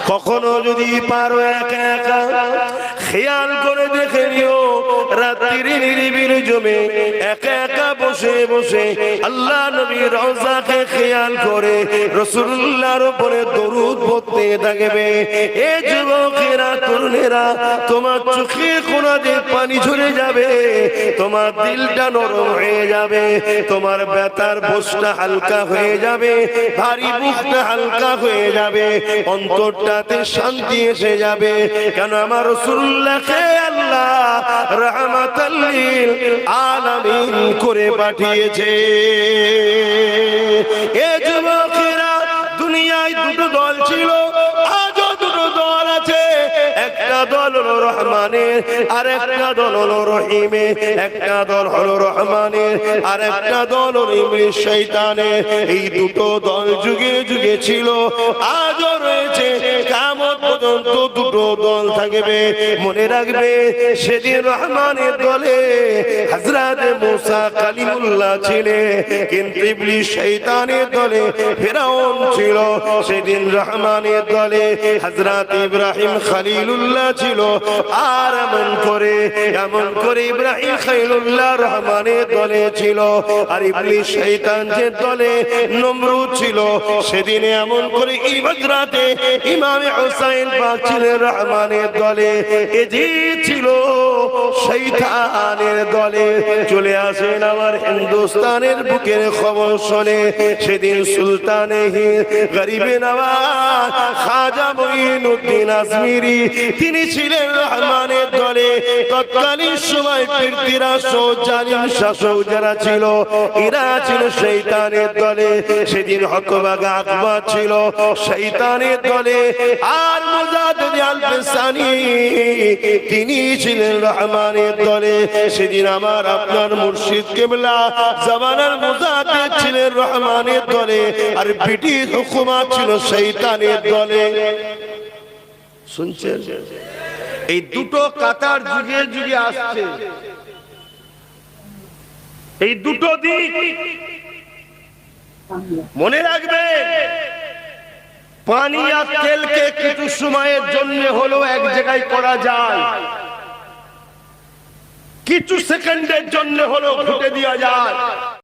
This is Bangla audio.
কখনো যদি পারো একা একা খেয়াল করে দেখে নিও, রাত্রির নিরিবিলি জমে একা একা বসে বসে আল্লাহ নবীর রওজাকে খেয়াল করে রাসূলুল্লাহর উপরে দরুদ পড়তে থাকবে। এ যুবকেরা, তরুণেরা, তোমার চোখে কোনা দিয়ে পানি ঝরে যাবে, তোমার দিলটা নরম হয়ে যাবে, তোমার ব্যথার বোঝটা হালকা হয়ে যাবে, ভারী বুকটা হালকা হয়ে যাবে, অন্তরটাতে শান্তি এসে যাবে। কেন আমার রাসূলুল্লাহকে আল্লাহ রাহমাতাল লিল আলামিন করে পাঠিয়েছে। এ যুবকেরা, দুনিয়ায় দুটো দল ছিল, আজও দুটো দল আছে। একটা দল হলো রহমানের, আর একটা দল হলো রহিমের। একটা দল হলো রহমানের, আর একটা দল হলো ইবলিস শয়তানের। এই দুটো দল যুগে যুগে ছিল, আজও রয়েছে, কিয়ামত পর্যন্ত দুটো দল থাকবে। মনে রাখবে, সেদিন রহমানের দলে হযরত মুসা কালিমুল্লাহ ছিলেন, কিন্তু ইবলিস শয়তানের দলে ফিরআউন ছিল। সেদিন রহমানের দলে হযরত ইব্রাহিম খলিলুল্লাহ ছিল। আর এমন করে ইব্রাহিম খলিলুল্লাহ রহমানের দলে ছিল, আর ইবলিস শয়তানের দলে নমরুদ ছিল। সেদিনে এমন করে ইবাদতে ইমাম হুসাইন পাক ছিলেন রহমানের দলে, এজিদ ছিল শয়তানের দলে। চলে আসেন আমার হিন্দুস্তানের বুকের খবর শুনে। সেদিন সুলতানে হিন্দ গরিবে নওয়াজ খাজা মুঈনুদ্দিন আজমিরি, তিনি ছিলেন রহমানের দলে। তৎকালীন সময় পৃথ্বীরাজ জালিম শাসক যারা ছিল, এরা ছিল শয়তানের দলে। সেদিন হতভাগা আকবর ছিল শয়তানের দলে, আর মুজাদ্দিদ আল-ফিসানি তিনি ছিলেন রহমানের দলে। সেদিন আমার আপনার মুর্শিদ কিবলা জামানার মুজাদ্দিদ ছিলেন রহমানের দলে, আর ব্রিটিশ হুকুমত ছিল শয়তানের দলে। শুনছেন? এই দুটো কাতার যুগে যুগে আসছে। এই দুটো দিক মনে রাখবে। পানি আর তেলকে কিছু সময়ের জন্য হলো এক জায়গায় করা যায়, কিছু সেকেন্ডের জন্য হলো ঘুটে দেওয়া যায়।